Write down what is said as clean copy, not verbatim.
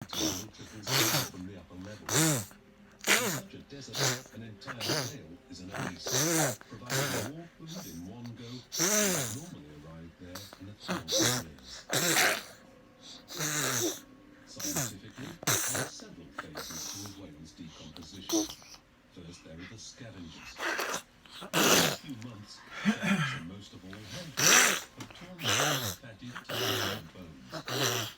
material trickles down from the upper levels. In such a desert, an entire whale is an oasis, providing more food in one go than would normally arrive there in 1,000 years. Scientifically, there are several phases to a whale's decomposition. First, there are the scavengers. In the first few months, sharks and most of all hamsters have torn off their fatty, tiny bones.